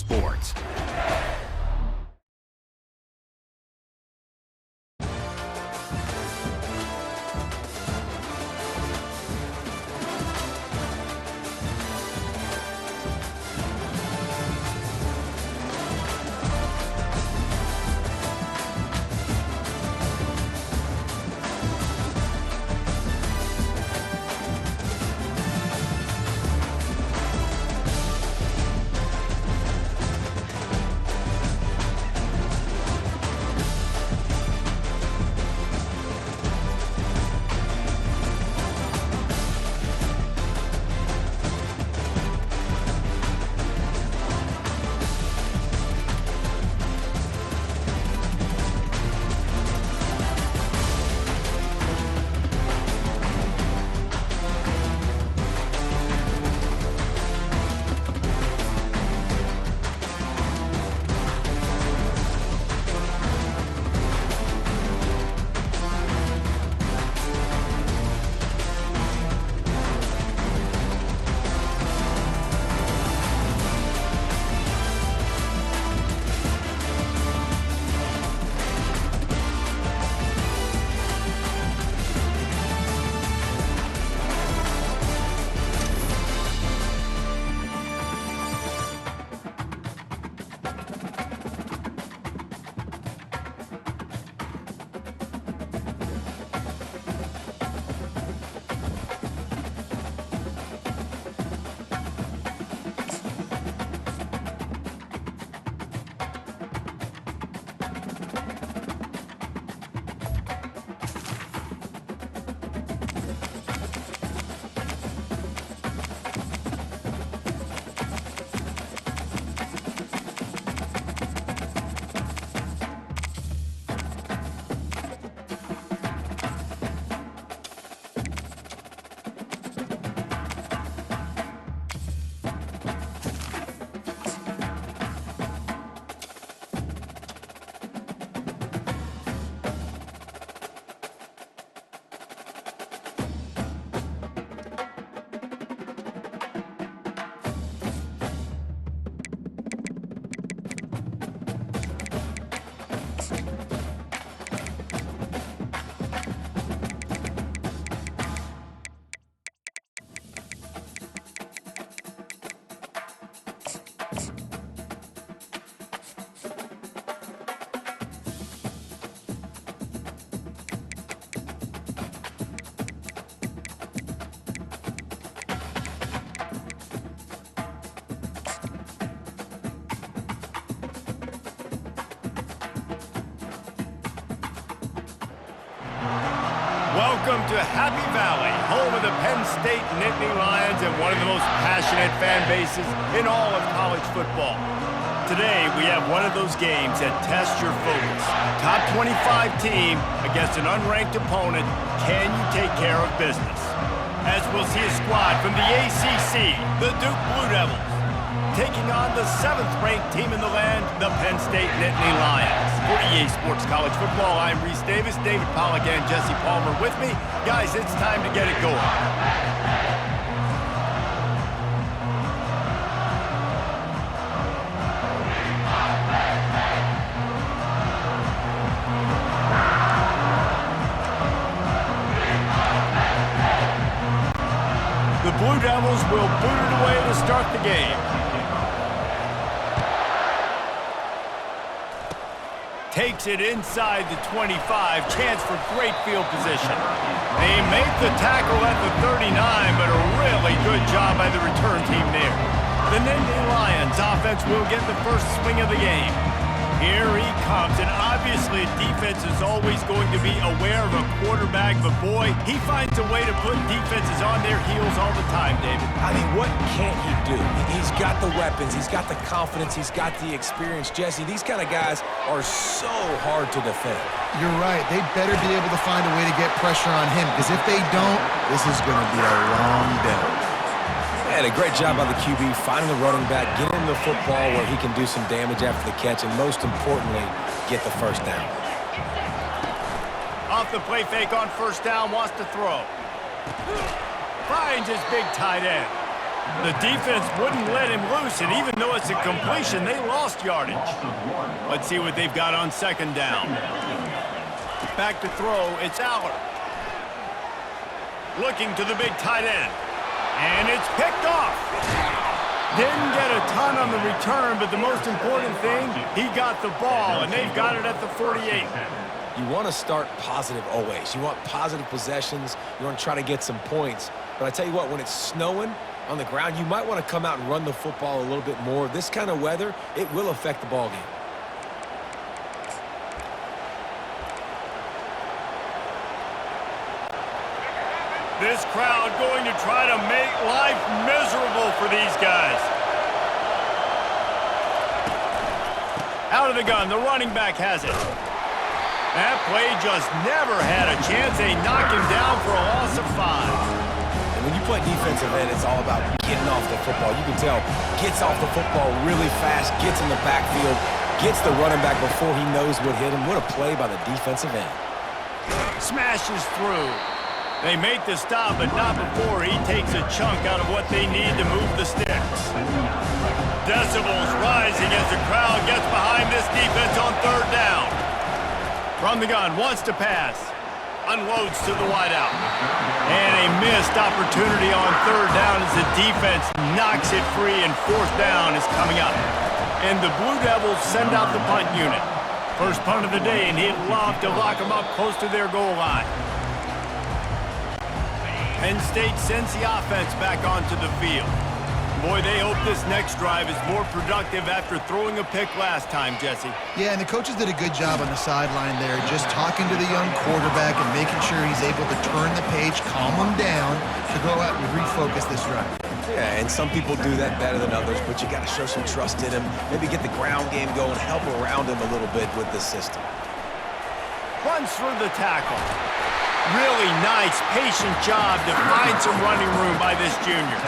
Sports. Welcome to Happy Valley, home of the Penn State Nittany Lions and one of the most passionate fan bases in all of college football. Today, we have one of those games that test your focus. Top 25 team against an unranked opponent. Can you take care of business? As we'll see a squad from the ACC, the Duke Blue Devils, taking on the 7th-ranked team in the land, the Penn State Nittany Lions. For EA Sports College Football, I'm Reese Davis, David Pollack, and Jesse Palmer with me. Guys, it's time to get it going. The Blue Devils will boot it away to start the game. Takes it inside the 25, chance for great field position. They make the tackle at the 39, but a really good job by the return team there. The Nittany Lions offense will get the first swing of the game. Here he comes, and obviously defense is always going to be aware of a quarterback, but boy, he finds a way to put defenses on their heels all the time, David. I mean, what can't he do? He's got the weapons, he's got the confidence, he's got the experience. Jesse, these kind of guys are so hard to defend. You're right. They better be able to find a way to get pressure on him, because if they don't, this is going to be a long day. And a great job by the QB finding the running back, getting him the football where he can do some damage after the catch, and most importantly, get the first down. Off the play fake on first down, wants to throw. Finds his big tight end. The defense wouldn't let him loose, and even though it's a completion, they lost yardage. Let's see what they've got on second down. Back to throw, it's Aller. Looking to the big tight end. And it's picked off. Didn't get a ton on the return, but the most important thing, he got the ball, and they've got it at the 48. You want to start positive always. You want positive possessions. You want to try to get some points. But I tell you what, when it's snowing on the ground, you might want to come out and run the football a little bit more. This kind of weather, it will affect the ball game. This crowd going to try to make life miserable for these guys. Out of the gun, the running back has it. That play just never had a chance. They knock him down for a loss of 5. And when you play defensive end, it's all about getting off the football. You can tell, gets off the football really fast, gets in the backfield, gets the running back before he knows what hit him. What a play by the defensive end. Smashes through. They make the stop, but not before he takes a chunk out of what they need to move the sticks. Decibels rising as the crowd gets behind this defense on third down. From the gun, wants to pass. Unloads to the wideout. And a missed opportunity on third down as the defense knocks it free, and fourth down is coming up. And the Blue Devils send out the punt unit. First punt of the day, and he'd love to lock them up close to their goal line. Penn State sends the offense back onto the field. Boy, they hope this next drive is more productive after throwing a pick last time, Jesse. Yeah, and the coaches did a good job on the sideline there, just talking to the young quarterback and making sure he's able to turn the page, calm him down, to go out and refocus this drive. Yeah, and some people do that better than others, but you got to show some trust in him. Maybe get the ground game going, help around him a little bit with the system. Runs through the tackle. Really nice, patient job to find some running room by this junior.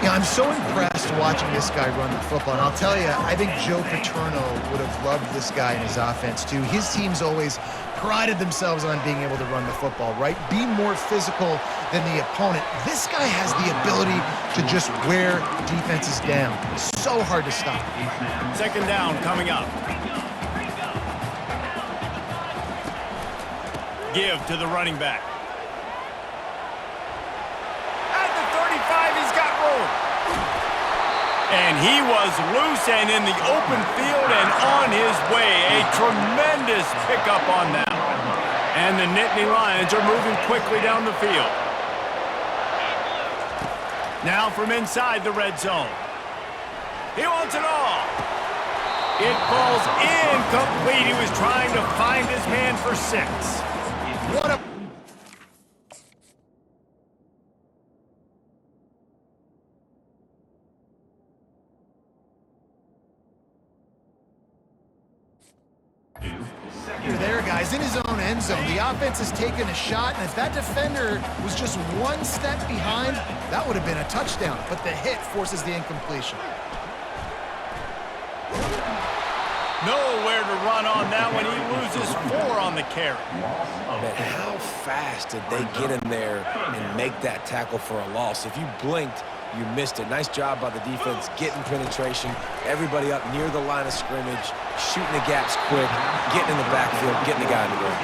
Yeah, I'm so impressed watching this guy run the football. And I'll tell you, I think Joe Paterno would have loved this guy in his offense, too. His teams always prided themselves on being able to run the football, right? Be more physical than the opponent. This guy has the ability to just wear defenses down. So hard to stop. Second down coming up. Give to the running back. At the 35, he's got room. And he was loose and in the open field and on his way. A tremendous pickup on that one. And the Nittany Lions are moving quickly down the field. Now from inside the red zone. He wants it all. It falls incomplete. He was trying to find his man for 6. What a... You're there, guys, in his own end zone. The offense has taken a shot, and if that defender was just one step behind, that would have been a touchdown. But the hit forces the incompletion. Nowhere to run on that one. He loses 4 on the carry. Man, how fast did they get in there and make that tackle for a loss? If you blinked, you missed it. Nice job by the defense, getting penetration, everybody up near the line of scrimmage, shooting the gaps quick, getting in the backfield, getting the guy in the goal.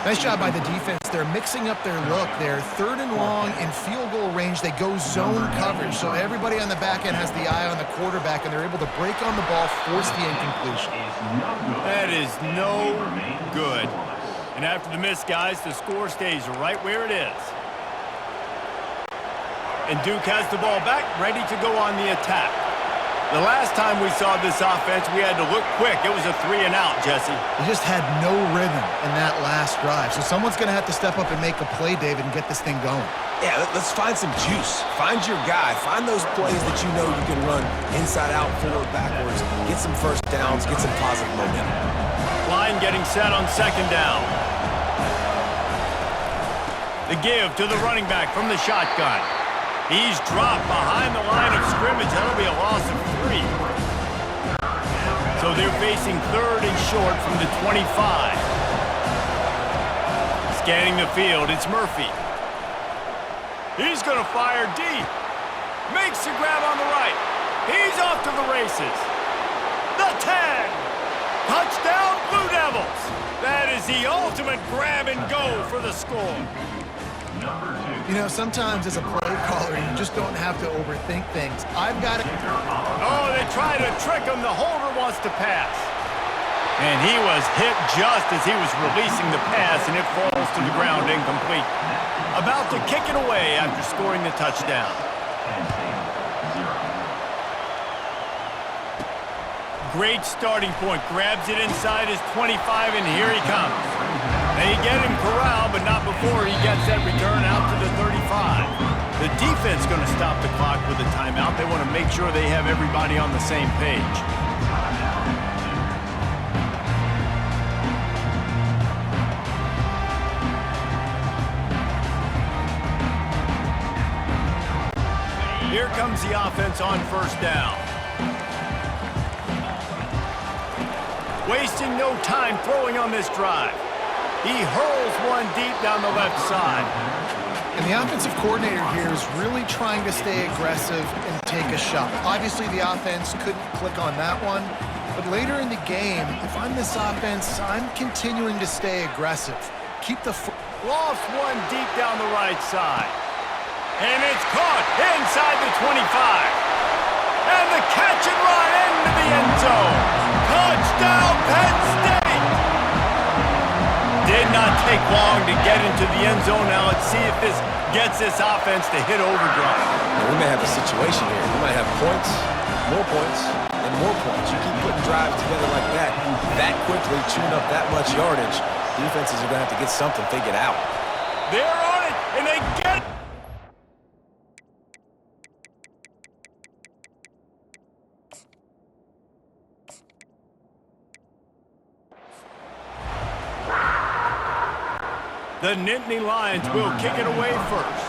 Nice job by the defense. They're mixing up their look. They're third and long in field goal range. They go zone coverage, so everybody on the back end has the eye on the quarterback, and they're able to break on the ball, force the incompletion. That is no good. And after the miss, guys, the score stays right where it is. And Duke has the ball back, ready to go on the attack. The last time we saw this offense, we had to look quick. It was a 3-and-out, Jesse. They just had no rhythm in that last drive. So someone's going to have to step up and make a play, David, and get this thing going. Yeah, let's find some juice. Find your guy. Find those plays that you know you can run inside out, forward, backwards. Get some first downs. Get some positive momentum. Line getting set on second down. The give to the running back from the shotgun. He's dropped behind the line of scrimmage. That'll be a loss of 3. So they're facing third and short from the 25. Scanning the field, it's Murphy. He's going to fire deep. Makes the grab on the right. He's off to the races. The 10. Touchdown, Blue Devils. That is the ultimate grab and go for the score. You know, sometimes as a play caller, you just don't have to overthink things. I've got it. Oh, they try to trick him. The holder wants to pass. And he was hit just as he was releasing the pass, and it falls to the ground incomplete. About to kick it away after scoring the touchdown. Great starting point. Grabs it inside his 25, and here he comes. They get him corralled, but not before he gets that return out to the 35. The defense going to stop the clock with a timeout. They want to make sure they have everybody on the same page. Here comes the offense on first down. Wasting no time throwing on this drive. He hurls one deep down the left side. And the offensive coordinator here is really trying to stay aggressive and take a shot. Obviously, the offense couldn't click on that one. But later in the game, if I'm this offense, I'm continuing to stay aggressive. Keep the... Lost one deep down the right side. And it's caught inside the 25. And the catch and run into the end zone. Touchdown, Penn State! Did not take long to get into the end zone. Now let's see if this gets this offense to hit overdrive. Now, we may have a situation here. We might have points, and more points. You keep putting drives together like that quickly, chewing up that much yardage, defenses are going to have to get something figured out. They're on it, and they get it. The Nittany Lions will kick it away first.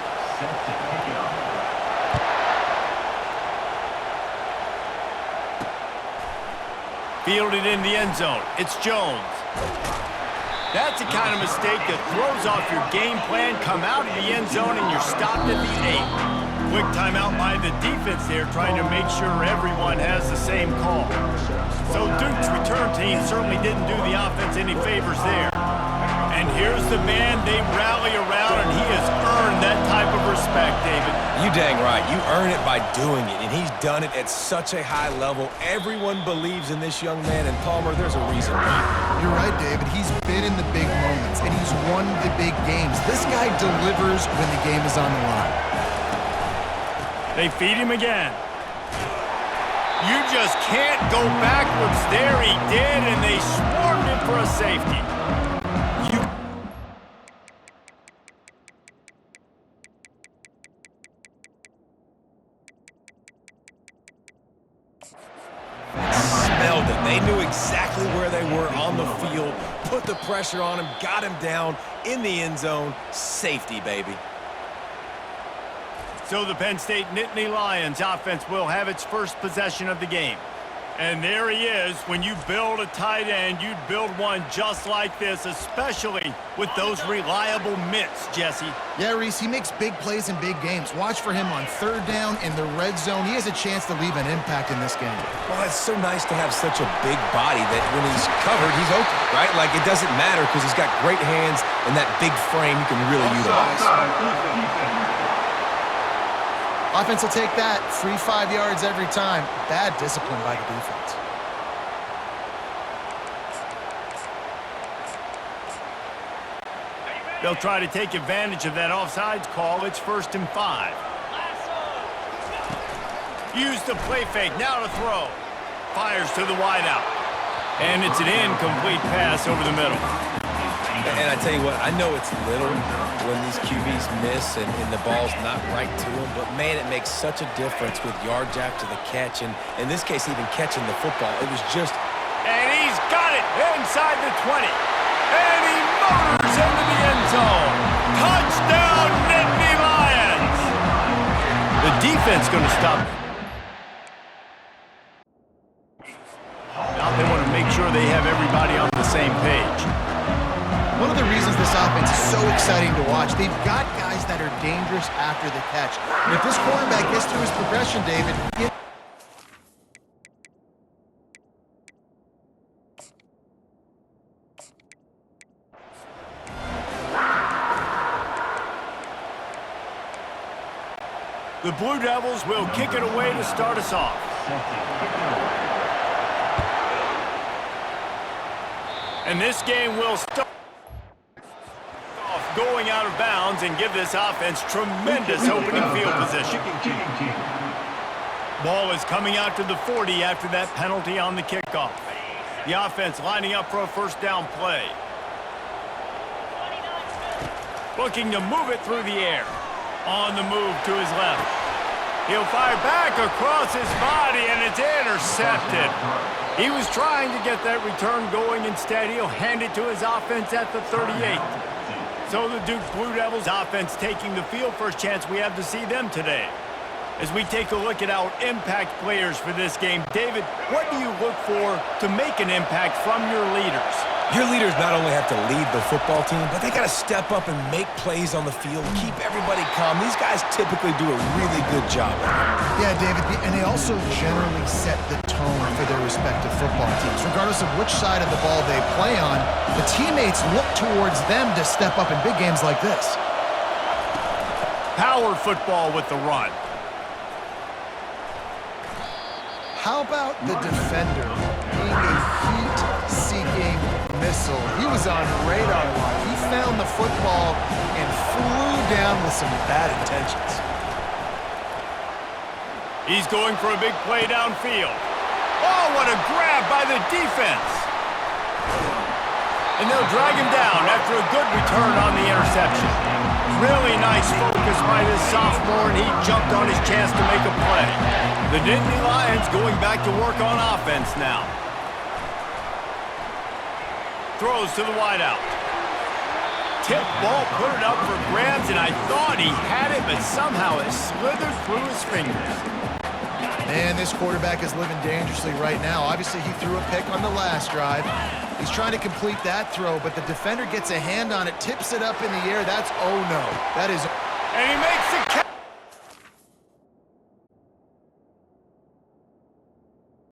Fielded in the end zone. It's Jones. That's the kind of mistake that throws off your game plan. Come out of the end zone and you're stopped at the 8. Quick timeout by the defense there, trying to make sure everyone has the same call. So Duke's return team certainly didn't do the offense any favors there. And here's the man they rally around, and he has earned that type of respect, David. You dang right. You earn it by doing it, and he's done it at such a high level. Everyone believes in this young man, and Palmer, there's a reason why. You're right, David. He's been in the big moments, and he's won the big games. This guy delivers when the game is on the line. They feed him again. You just can't go backwards there. He did, and they swarmed him for a safety. Smelled it. They knew exactly where they were on the field, put the pressure on him, got him down in the end zone. Safety, baby. So the Penn State Nittany Lions offense will have its first possession of the game. And there he is. When you build a tight end, you'd build one just like this, especially with those reliable mitts, Jesse. Yeah, Reese, he makes big plays in big games. Watch for him on third down in the red zone. He has a chance to leave an impact in this game. Well, it's so nice to have such a big body that when he's covered, he's open, right? Like, it doesn't matter because he's got great hands and that big frame you can really utilize. Offense will take that. Free 5 yards every time. Bad discipline by the defense. They'll try to take advantage of that offsides call. It's 1st and 5. Use the play fake. Now to throw. Fires to the wideout. And it's an incomplete pass over the middle. And I tell you what, I know it's little when these QBs miss and the ball's not right to them, but man, it makes such a difference with yards after the catch, and in this case, even catching the football. It was just... And he's got it inside the 20. And he motors into the end zone. Touchdown, Nittany Lions! The defense going to stop. Now they want to make sure they have everybody on the same page. One of the reasons this offense is so exciting to watch, they've got guys that are dangerous after the catch. And if this quarterback gets through his progression, David, The Blue Devils will kick it away to start us off. And this game will start off going out of bounds and give this offense tremendous opening field position. Ball is coming out to the 40 after that penalty on the kickoff. The offense lining up for a first down play. Looking to move it through the air. On the move to his left. He'll fire back across his body, and it's intercepted. He was trying to get that return going. Instead, he'll hand it to his offense at the 38. So the Duke Blue Devils offense taking the field. First chance we have to see them today. As we take a look at our impact players for this game, David, what do you look for to make an impact from your leaders? Your leaders not only have to lead the football team, but they got to step up and make plays on the field, keep everybody calm. These guys typically do a really good job. yeah, David, and they also generally set the tone for their respective football teams. Regardless of which side of the ball they play on, the teammates look towards them to step up in big games like this. Power football with the run. How about the defender being a heat-seeking missile? He was on radar line. He found the football and flew down with some bad intentions. He's going for a big play downfield. Oh, what a grab by the defense. And they'll drag him down after a good return on the interception. Really nice focus by this sophomore, and he jumped on his chance to make a play. The Nittany Lions going back to work on offense now. Throws to the wideout. Tip ball, put it up for grabs, and I thought he had it, but somehow it slithered through his fingers. Man, this quarterback is living dangerously right now. Obviously, he threw a pick on the last drive. He's trying to complete that throw, but the defender gets a hand on it, tips it up in the air. That's oh no. That is... And he makes the catch.